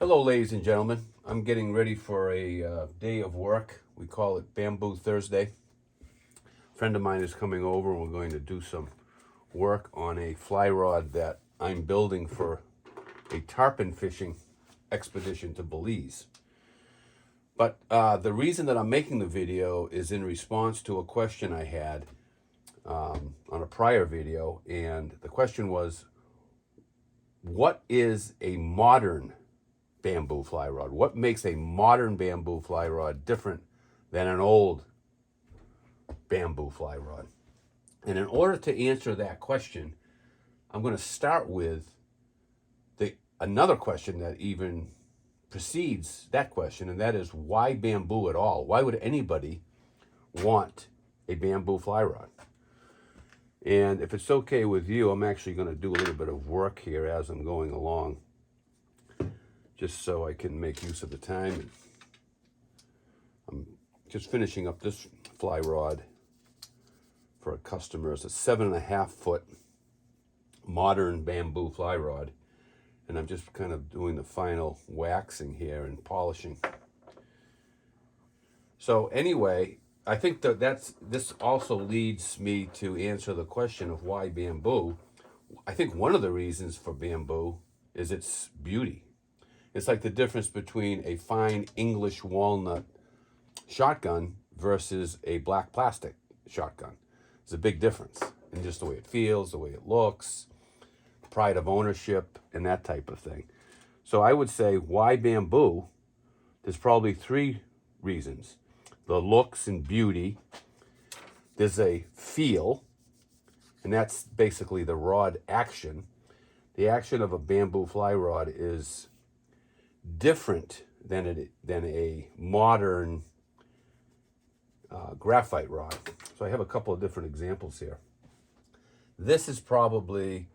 Hello, ladies and gentlemen. I'm getting ready for a day of work. We call it Bamboo Thursday. A friend of mine is coming over and we're going to do some work on a fly rod that I'm building for a tarpon fishing expedition to Belize. But the reason that I'm making the video is in response to a question I had on a prior video. And the question was, what is a modern bamboo fly rod? What makes a modern bamboo fly rod different than an old bamboo fly rod? And in order to answer that question, I'm going to start with another question that even precedes that question, and that is, why bamboo at all? Why would anybody want a bamboo fly rod? And if it's okay with you, I'm actually going to do a little bit of work here as I'm going along, just so I can make use of the time. I'm just finishing up this fly rod for a customer. It's a 7.5 foot modern bamboo fly rod, and I'm just kind of doing the final waxing here and polishing. So anyway, I think this also leads me to answer the question of why bamboo. I think one of the reasons for bamboo is its beauty. It's like the difference between a fine English walnut shotgun versus a black plastic shotgun. There's a big difference in just the way it feels, the way it looks, pride of ownership, and that type of thing. So I would say, why bamboo? There's probably three reasons. The looks and beauty. There's a feel, and that's basically the rod action. The action of a bamboo fly rod is different than a modern graphite rod. So I have a couple of different examples here. This is probably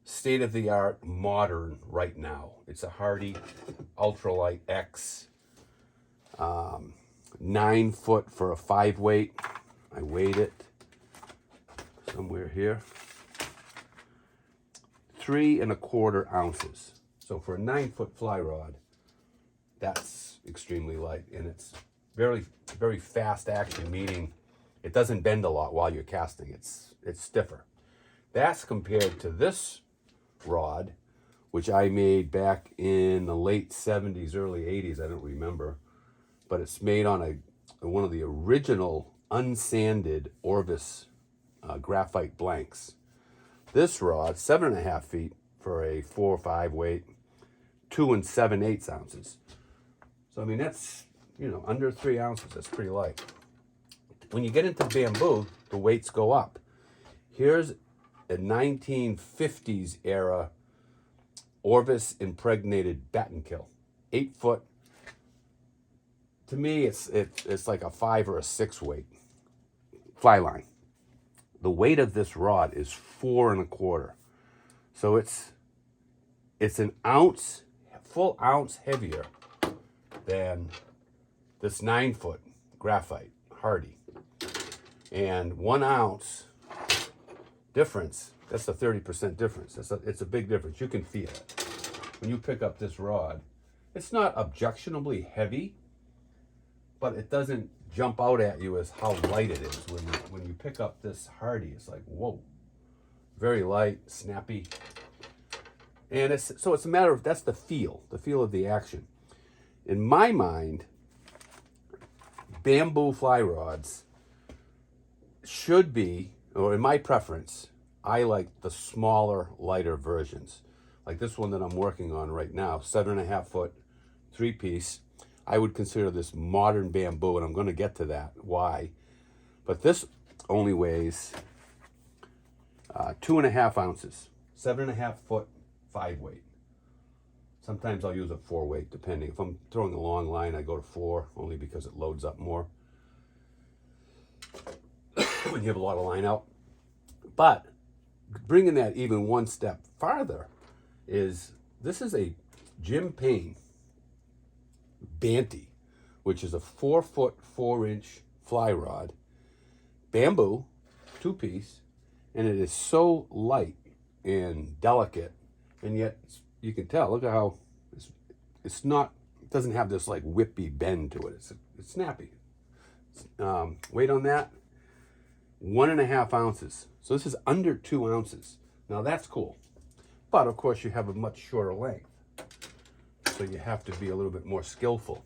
state-of-the-art modern right now. It's a Hardy Ultralight X, 9 foot for a 5 weight. I weighed it somewhere here. 3¼ ounces. So for a 9 foot fly rod, that's extremely light, and it's very, very fast action, meaning it doesn't bend a lot while you're casting. It's stiffer. That's compared to this rod, which I made back in the late 70s, early 80s. I don't remember, but it's made on one of the original unsanded Orvis graphite blanks. This rod, 7.5 feet for a 4 or 5 weight, 2 7/8 ounces. So I mean, that's, under 3 ounces. That's pretty light. When you get into bamboo, the weights go up. Here's a 1950s era Orvis impregnated battenkill, 8 foot. To me, it's like a 5 or a 6 weight fly line. The weight of this rod is 4¼ so it's an ounce, full ounce heavier than this 9 foot graphite Hardy. And 1 ounce difference, that's the 30% difference. It's a big difference. You can feel it. When you pick up this rod, it's not objectionably heavy, but it doesn't jump out at you as how light it is. When you pick up this Hardy, it's like, whoa. Very light, snappy. And it's a matter of, that's the feel of the action. In my mind, bamboo fly rods should be, or in my preference, I like the smaller, lighter versions. Like this one that I'm working on right now, 7.5 foot, 3-piece. I would consider this modern bamboo, and I'm going to get to that, why. But this only weighs 2.5 ounces, 7.5 foot, 5 weight. Sometimes I'll use a 4 weight, depending. If I'm throwing a long line, I go to 4, only because it loads up more when you have a lot of line out. But bringing that even one step farther is, this is a Jim Payne Banty, which is a 4 foot, 4-inch fly rod, bamboo, 2-piece, and it is so light and delicate, and yet you can tell, look at how it's it's not, it doesn't have this like whippy bend to it. It's snappy. Weight on that, 1.5 ounces. So this is under 2 ounces. Now that's cool. But of course you have a much shorter length. So you have to be a little bit more skillful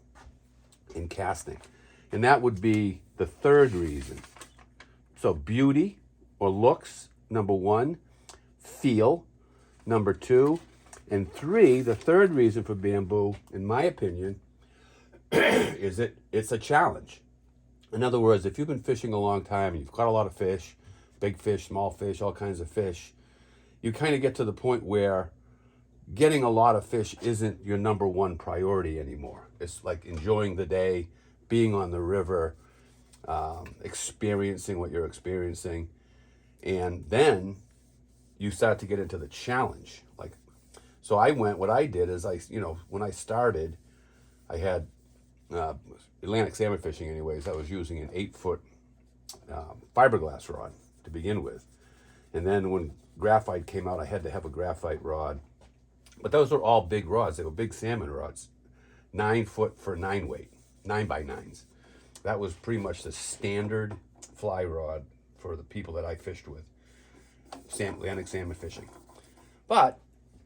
in casting. And that would be the third reason. So beauty or looks, number 1. Feel, number 2. And 3, the third reason for bamboo, in my opinion, is it's a challenge. In other words, if you've been fishing a long time and you've caught a lot of fish, big fish, small fish, all kinds of fish, you kind of get to the point where getting a lot of fish isn't your number 1 priority anymore. It's like enjoying the day, being on the river, experiencing what you're experiencing. And then you start to get into the challenge. So what I did is when I started, I had Atlantic salmon fishing anyways. I was using an 8-foot fiberglass rod to begin with. And then when graphite came out, I had to have a graphite rod. But those were all big rods. They were big salmon rods, 9 foot for 9 weight, 9x9s. That was pretty much the standard fly rod for the people that I fished with, Atlantic salmon fishing. But,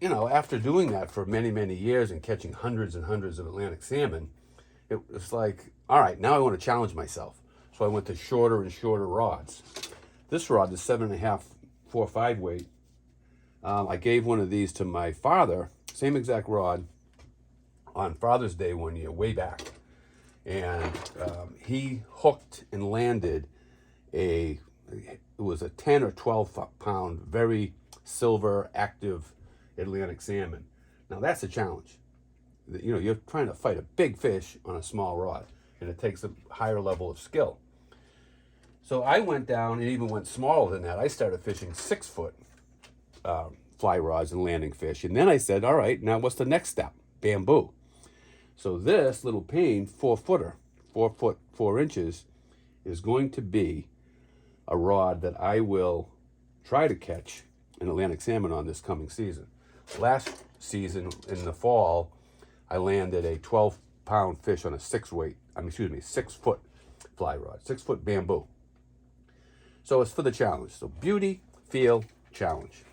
after doing that for many, many years and catching hundreds and hundreds of Atlantic salmon, it was like, all right, now I want to challenge myself. So I went to shorter and shorter rods. This rod is 7.5, 4.5 weight. I gave one of these to my father, same exact rod, on Father's Day one year, way back. And he hooked and landed it was a 10 or 12 pound, very silver, active Atlantic salmon. Now that's a challenge. You're trying to fight a big fish on a small rod, and it takes a higher level of skill. So I went down and even went smaller than that. I started fishing 6-foot fly rods and landing fish. And then I said, all right, now what's the next step? Bamboo. So this little Payne 4-footer, 4 foot 4 inches, is going to be a rod that I will try to catch an Atlantic salmon on this coming season. Last season in the fall, I landed a 12-pound fish on a 6-foot fly rod, 6-foot bamboo. So it's for the challenge. So beauty, feel, challenge.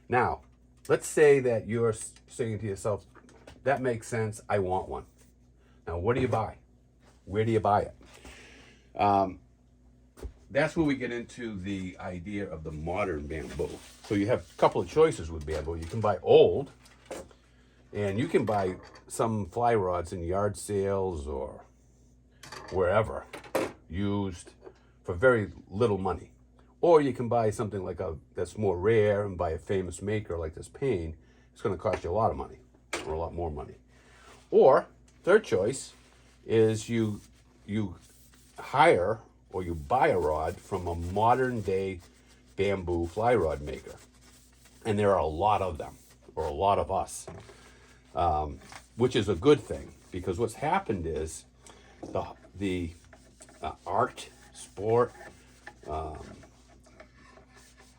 Now, let's say that you're saying to yourself, that makes sense, I want one. Now, what do you buy? Where do you buy it? That's where we get into the idea of the modern bamboo. So you have a couple of choices with bamboo. You can buy old, and you can buy some fly rods in yard sales or wherever, used for very little money. Or you can buy something that's more rare and buy a famous maker like this Payne. It's going to cost you a lot of money, or a lot more money. Or third choice is you hire or you buy a rod from a modern day bamboo fly rod maker. And there are a lot of them, or a lot of us, which is a good thing, because what's happened is the art, sport,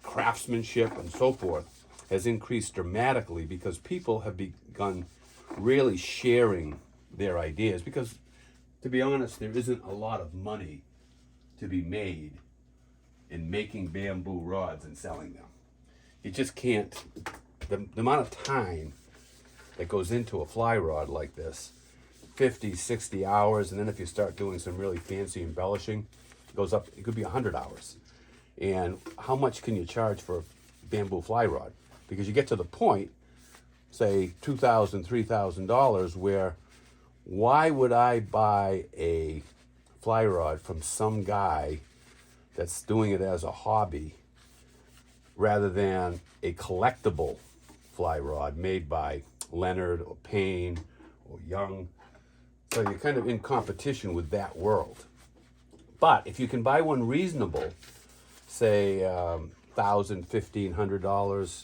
craftsmanship, and so forth has increased dramatically because people have begun really sharing their ideas. Because, to be honest, there isn't a lot of money to be made in making bamboo rods and selling them. You just can't. The amount of time that goes into a fly rod like this, 50, 60 hours, and then if you start doing some really fancy embellishing, it goes up, it could be 100 hours. And how much can you charge for a bamboo fly rod? Because you get to the point, say $2,000, $3,000, where why would I buy a fly rod from some guy that's doing it as a hobby rather than a collectible fly rod made by Leonard or Payne or Young? So you're kind of in competition with that world. But if you can buy one reasonable, say $1,000, $1,500,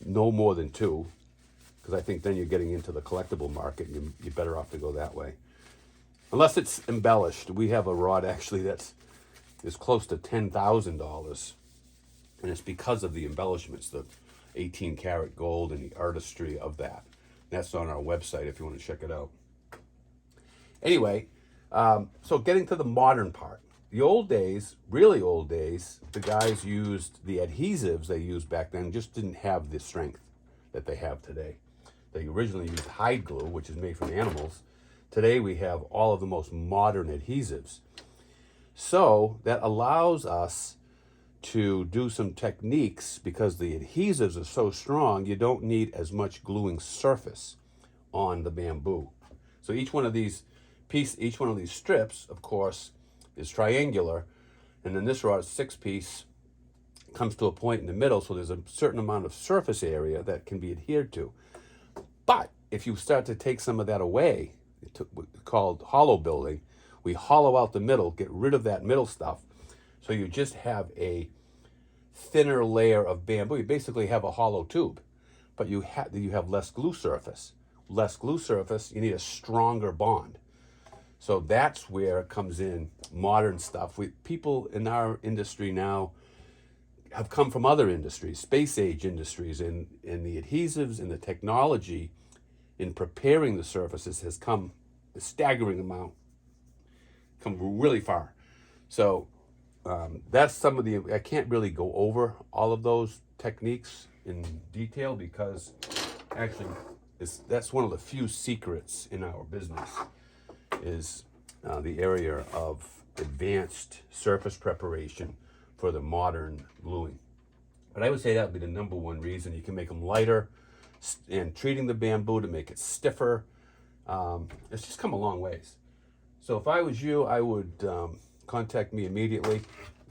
no more than two, because I think then you're getting into the collectible market, and you're better off to go that way. Unless it's embellished. We have a rod actually that's close to $10,000, and it's because of the embellishments, the 18 karat gold and the artistry of that That's on our website if you want to check it out. Anyway, so getting to the modern part. The old days, really old days, the guys used the adhesives they used back then just didn't have the strength that they have today. They originally used hide glue, which is made from animals. Today we have all of the most modern adhesives. So that allows us to do some techniques because the adhesives are so strong, you don't need as much gluing surface on the bamboo. So each one of these strips, of course, is triangular, and then this rod is 6-piece, comes to a point in the middle, so there's a certain amount of surface area that can be adhered to. But if you start to take some of that away, it's called hollow building, we hollow out the middle, get rid of that middle stuff, so you just have a thinner layer of bamboo. You basically have a hollow tube, but you have less glue surface. Less glue surface, you need a stronger bond. So that's where it comes in, modern stuff. People in our industry now have come from other industries, space age industries, and the adhesives and the technology in preparing the surfaces has come a staggering amount, come really far. So that's some of I can't really go over all of those techniques in detail because actually that's one of the few secrets in our business is the area of advanced surface preparation for the modern gluing. But I would say that would be the number one reason. You can make them lighter, and treating the bamboo to make it stiffer. It's just come a long ways. So if I was you, I would contact me immediately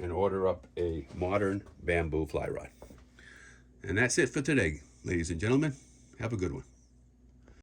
and order up a modern bamboo fly rod. And that's it for today, ladies and gentlemen. Have a good one.